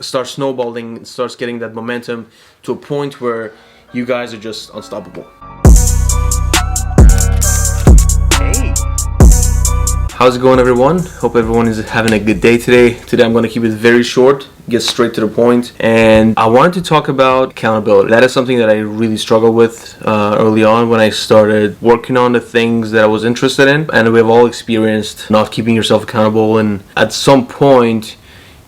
starts snowballing, starts getting that momentum to a point where you guys are just unstoppable. Hey! How's it going, everyone? Hope everyone is having a good day today. Today I'm going to keep it very short, get straight to the point, and I wanted to talk about accountability. That is something that I really struggled with early on when I started working on the things that I was interested in, and we've all experienced not keeping yourself accountable, and at some point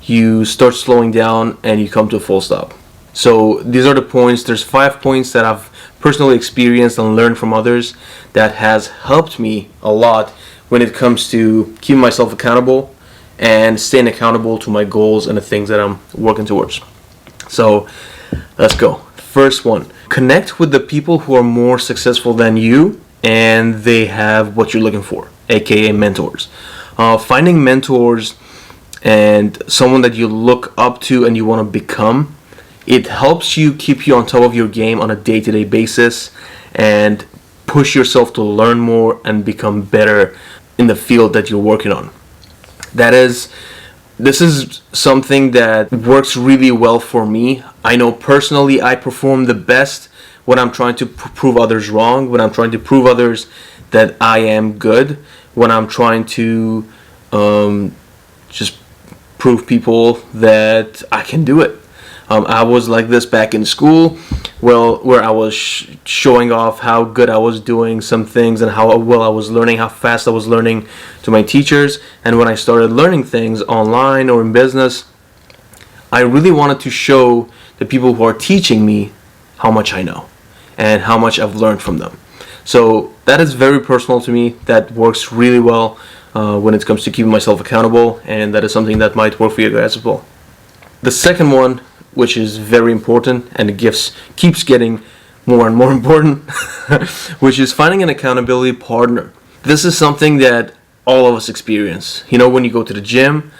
you start slowing down and you come to a full stop. So these are the points. There's 5 points that I've personally experienced and learned from others that has helped me a lot when it comes to keeping myself accountable and staying accountable to my goals and the things that I'm working towards. So let's go. First one, connect with the people who are more successful than you and they have what you're looking for, aka mentors. Finding mentors and someone that you look up to and you want to become, it helps you keep you on top of your game on a day-to-day basis and push yourself to learn more and become better in the field that you're working on. This is something that works really well for me. I know personally I perform the best when I'm trying to prove others wrong, when I'm trying to prove others that I am good, when I'm trying to just prove people that I can do it. I was like this back in school, where I was showing off how good I was doing some things and how well I was learning, how fast I was learning to my teachers. And when I started learning things online or in business, I really wanted to show the people who are teaching me how much I know and how much I've learned from them. So that is very personal to me. That works really well when it comes to keeping myself accountable, and that is something that might work for you guys as well. The second one, which is very important and it keeps getting more and more important, which is finding an accountability partner. This is something that all of us experience. You know, when you go to the gym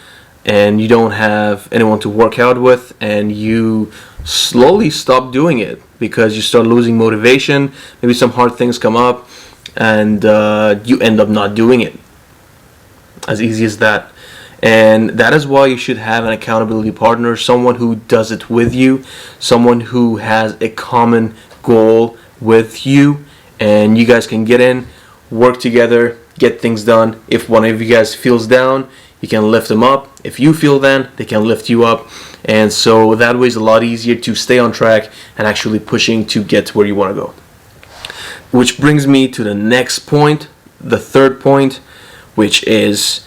and you don't have anyone to work out with and you slowly stop doing it because you start losing motivation, maybe some hard things come up and you end up not doing it. As easy as that. And that is why you should have an accountability partner, someone who does it with you, someone who has a common goal with you, and you guys can get in, work together, get things done. If one of you guys feels down, you can lift them up. If you feel down, they can lift you up. And so that way it's a lot easier to stay on track and actually pushing to get to where you want to go. Which brings me to the next point, the third point, which is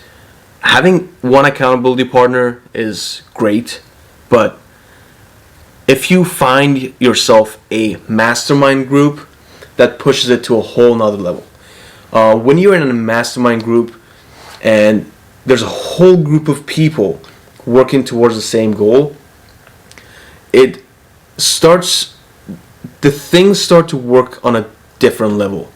having one accountability partner is great, but if you find yourself a mastermind group, that pushes it to a whole nother level. When you're in a mastermind group and there's a whole group of people working towards the same goal, the things start to work on a different level.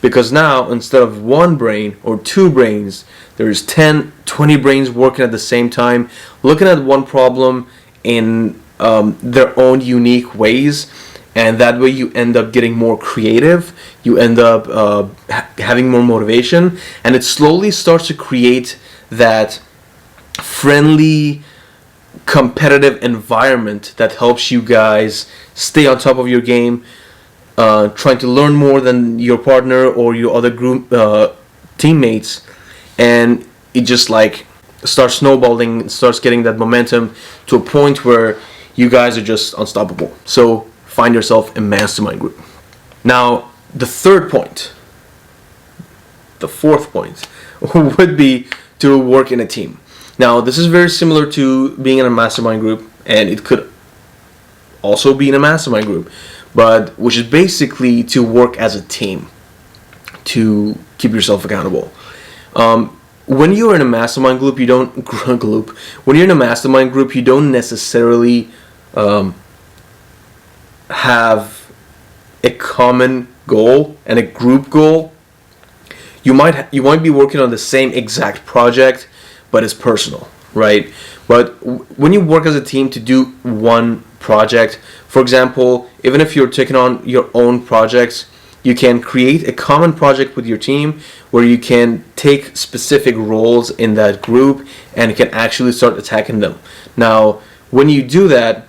Because now, instead of one brain or two brains, there's 10, 20 brains working at the same time, looking at one problem in their own unique ways, and that way you end up getting more creative, you end up having more motivation, and it slowly starts to create that friendly, competitive environment that helps you guys stay on top of your game, trying to learn more than your partner or your other group teammates, and it just like starts snowballing, starts getting that momentum to a point where you guys are just unstoppable. So find yourself a mastermind group. Now the fourth point would be to work in a team. Now this is very similar to being in a mastermind group, and it could also be in a mastermind group, but which is basically to work as a team to keep yourself accountable. When you're in a mastermind group, you don't necessarily have a common goal and a group goal. You might be working on the same exact project, but it's personal, right? But when you work as a team to do one project, for example, even if you're taking on your own projects, you can create a common project with your team where you can take specific roles in that group and you can actually start attacking them. Now, when you do that,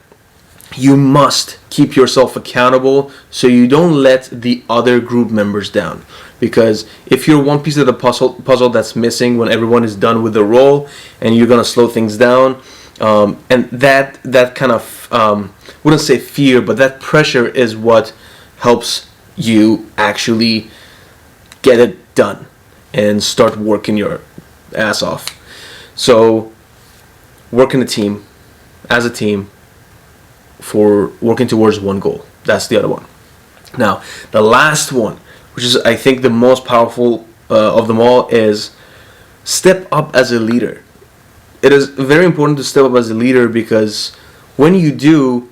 you must keep yourself accountable so you don't let the other group members down. Because if you're one piece of the puzzle that's missing when everyone is done with the role, and you're gonna slow things down, and that kind of wouldn't say fear, but that pressure is what helps you actually get it done and start working your ass off. So work in a team, as a team, for working towards one goal. That's the other one. Now, the last one, which is I think the most powerful of them all, is step up as a leader. It is very important to step up as a leader, because when you do,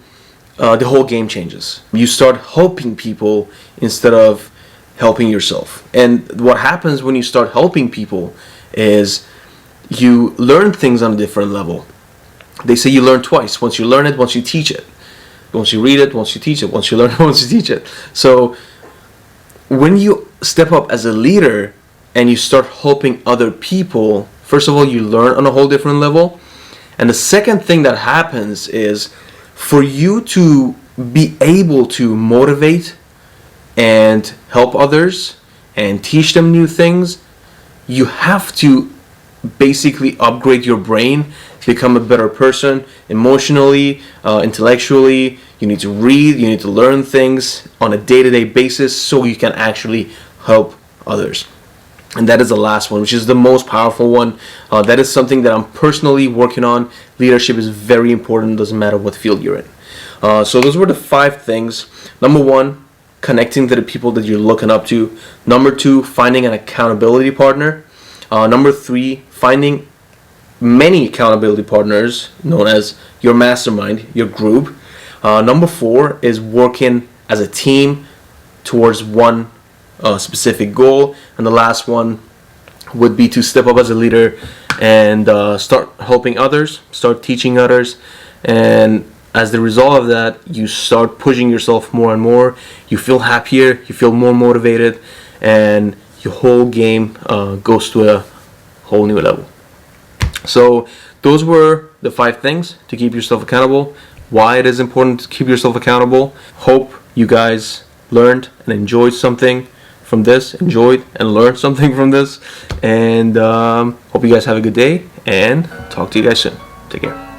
the whole game changes. You start helping people instead of helping yourself. And what happens when you start helping people is you learn things on a different level. They say you learn twice. Once you learn it, once you teach it. Once you read it, once you teach it. Once you learn it, once you teach it. So when you step up as a leader and you start helping other people, first of all, you learn on a whole different level. And the second thing that happens is, for you to be able to motivate and help others and teach them new things, you have to basically upgrade your brain, become a better person emotionally, intellectually. You need to read, you need to learn things on a day-to-day basis so you can actually help others. And that is the last one, which is the most powerful one. That is something that I'm personally working on. Leadership is very important, doesn't matter what field you're in. So those were the 5 things. Number 1, connecting to the people that you're looking up to. Number 2, finding an accountability partner. Number 3, finding many accountability partners, known as your mastermind, your group. Number 4 is working as a team towards one specific goal. And the last one would be to step up as a leader and start helping others, start teaching others. And as the result of that, you start pushing yourself more and more. You feel happier, you feel more motivated, and your whole game goes to a whole new level. So those were the 5 things to keep yourself accountable. Why it is important to keep yourself accountable. Hope you guys learned and enjoyed something from this, enjoyed and learned something from this, and hope you guys have a good day, and talk to you guys soon. Take care.